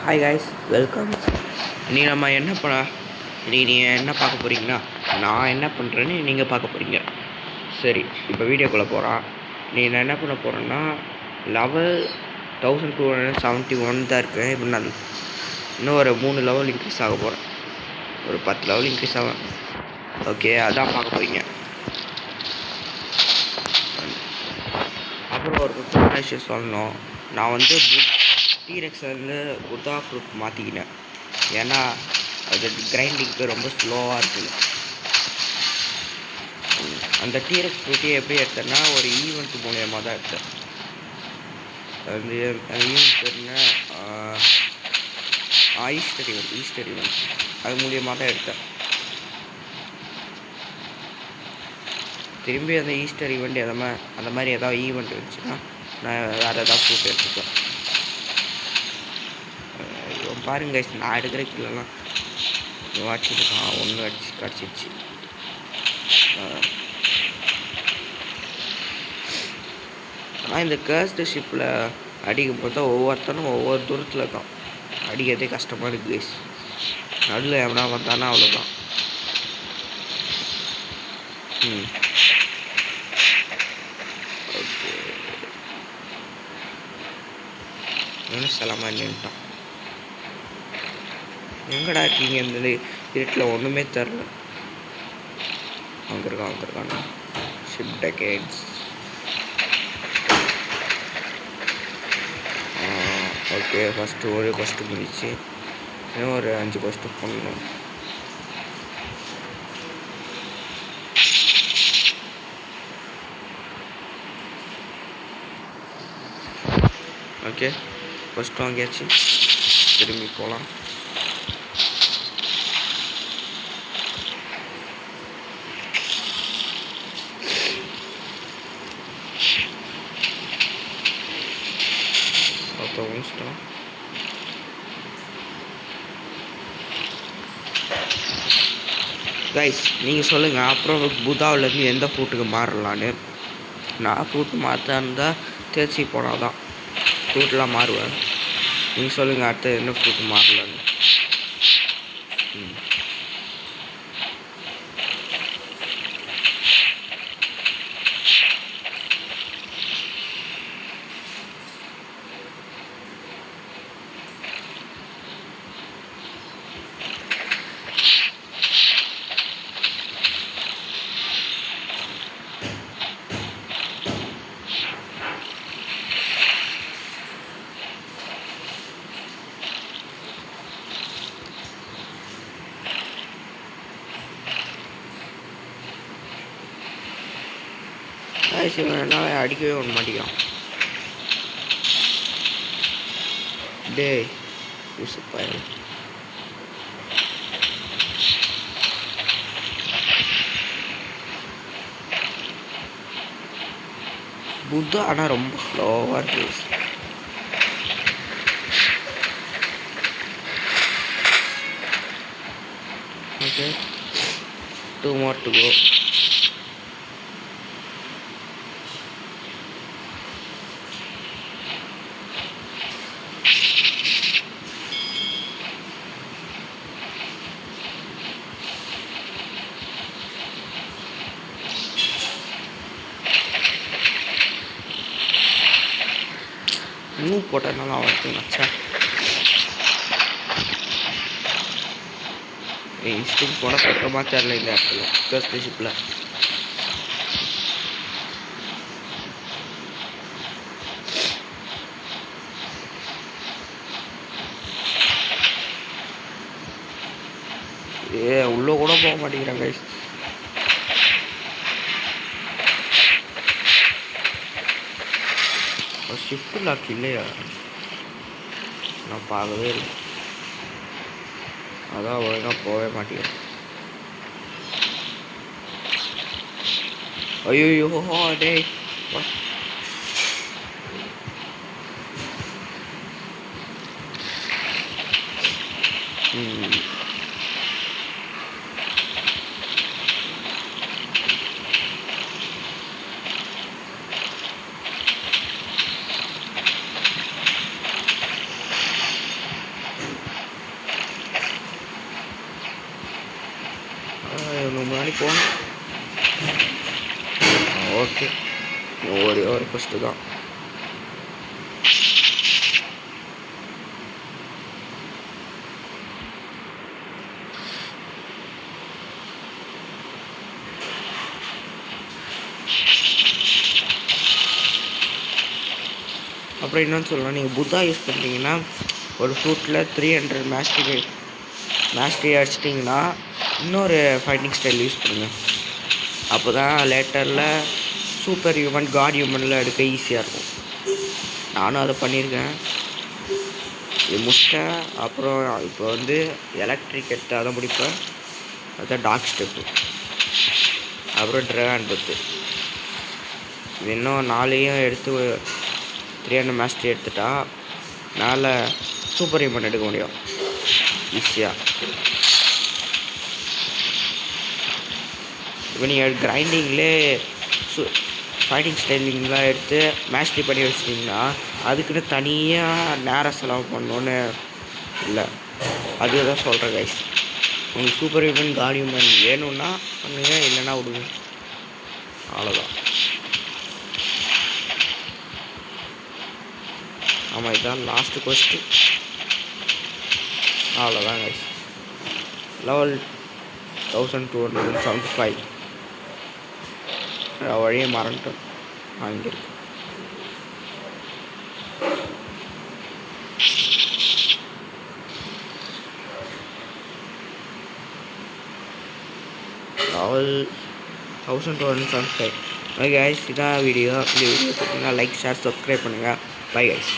Hi guys, welcome. நீ நம்ம என்ன நீங்கள் என்ன பார்க்க போகிறீங்கன்னா, நான் என்ன பண்ணுறேன்னு நீங்கள் பார்க்க போகிறீங்க. சரி, இப்போ வீடியோக்குள்ளே போகிறான். நான் என்ன பண்ண போகிறேன்னா, லெவல் 1271 தான் இருக்கேன். இப்போ நான் இன்னும் ஒரு 3 லெவல் இன்க்ரீஸ் ஆக போகிறேன். ஒரு 10 லெவல் இன்க்ரீஸ் ஆகும். ஓகே, அதான் பார்க்க போகிறீங்க. அப்புறம் ஒரு முக்கியமான விஷயம் சொல்லணும். நான் வந்து டீரெக்ஸ்லேருந்து புத்தா ஃப்ரூட் மாற்றிக்கினேன். ஏன்னா அது கிரைண்டிங்க்கு ரொம்ப ஸ்லோவாக இருக்குது. அந்த டீரெக்ஸ் ஃப்ரூட்டே எப்படி எடுத்தேன்னா, ஒரு ஈவெண்ட் மூலியமாக தான் எடுத்தேன். அந்த ஈவெண்ட் பேருன்னா ஈஸ்டர் ஈவெண்ட் அது மூலியமாக தான் எடுத்தேன். திரும்பி அந்த ஈஸ்டர் ஈவெண்ட் அந்த மாதிரி ஏதாவது ஈவெண்ட் இருந்துச்சுன்னா நான் வேறு ஏதாவது ஃப்ரூட் எடுத்துப்பேன். பாருங்க, நான் எடுக்கிற கீழெல்லாம் அடிச்சிருக்கான். ஒன்று கிடச்சிச்சு. ஆனால் இந்த கேர்ஸ்டு ஷிப்பில் அடிக்கும் போது தான் ஒவ்வொருத்தனும் ஒவ்வொரு தூரத்தில் இருக்கான். அடிக்கிறதே கஷ்டமாக இருக்குது கைஸ். நடுவில் எவனா வந்தானா அவ்வளோதான். ஓகே, இன்னும் செலமாக நின்ட்டான். எங்கடா இருக்கீங்க? இந்த இருட்டில் ஒன்றுமே தெரில. வந்துருக்கான் ஷிப் டெக்கேட்ஸ். ஓகே, ஃபஸ்ட்டு ஒரு கொஸ்ட்டு முடிச்சு இன்னும் ஒரு 5 கொஸ்ட்டு பண்ணணும். ஓகே, ஃபஸ்ட்டு வாங்கியாச்சு. திரும்பி போகலாம். கைஸ், நீங்கள் சொல்லுங்கள் அப்புறம் புதாவிலேருந்து எந்த ஃப்ரூட்டுக்கு மாறலான்னு. நான் ஃப்ரூட்டு மாற்ற இருந்தால் தேர்ச்சி போனால் தான் ஃப்ரூட்லாம் மாறுவேன். நீங்கள் சொல்லுங்கள் அடுத்து என்ன ஃப்ரூட்டு மாறலான்னு. என்னால் அடிக்கவே ஒன்று மாட்டேங்கிறான். டேய் யூசுப்பாய், புத்தா ஆனால் ரொம்ப ஸ்லோவாக இருக்கு. Okay, 2 more to go. Move போட்டதுனால அவனுக்கு நச்சா இன்ஸ்டிங் போனால் சுத்தமாக தெரில இந்த இடத்துல கேர்ஸ்ட் ஷிப்பில். உள்ளே கூட போக மாட்டேங்கிறாங்க கைஸ். ஷிஃப்ட் லாக் இல்லையா? நான் பார்க்கவே இல்லை. அதான் ஒழுங்காக போகவே மாட்டேங்கிறேன். ஐயோ டேய், முன்னாடி போகணும். ஓகே, ஒரே ஒரு ஃபஸ்ட்டு தான். அப்புறம் என்னன்னு சொல்லலாம், நீங்கள் புத்தா யூஸ் பண்ணுறீங்கன்னா ஒரு ஃப்ரூட்டில் 300 மாஸ்டரி அடிச்சிட்டிங்கன்னா இன்னொரு ஃபைட்டிங் ஸ்டைல் யூஸ் பண்ணுங்கள். அப்போ தான் லேட்டரில் சூப்பர் ஹியூமன் காட் ஹியூமனில் எடுக்க ஈஸியாக இருக்கும். நானும் அதை பண்ணியிருக்கேன், இது முடிச்சிட்டேன். அப்புறம் இப்போ வந்து எலக்ட்ரிக் எடுத்து அதை முடிப்பேன். அதுதான் டார்க் ஸ்டெப்பு. அப்புறம் ட்ராகன் பத்து இது இன்னும் 4 எடுத்து 300 மாஸ்டரி எடுத்துட்டா மேலே சூப்பர் ஹியூமன் எடுக்க முடியும் ஈஸியாக. இப்போ நீங்கள் கிரைண்டிங்லே ஃபைட்டிங் ஸ்டைலிங்லாம் எடுத்து மாஸ்டரி பண்ணி வச்சிட்டிங்கன்னா அதுக்குன்னு தனியாக நேரம் செலவு பண்ணணுன்னு இல்லை. அதுதான் சொல்கிறேன் கைஸ். உங்களுக்கு சூப்பர் ஹியூமன் காட் ஹியூமன் வேணும்னா பண்ணுங்க, இல்லைன்னா விடுங்க. அவ்வளோதான். ஆமாம், இதுதான் லாஸ்ட்டு கொஸ்ட்டு. அவ்வளோதான் கைஸ். லெவல் 1275 வழியை மறந்துட்டோம் வாங்கியிருக்கு. லெவல் 1275. ஓகே கைஸ், இதான் வீடியோ. இந்த வீடியோ பார்த்தீங்கன்னா லைக், ஷேர், சப்ஸ்கிரைப் பண்ணுங்கள். Bye guys.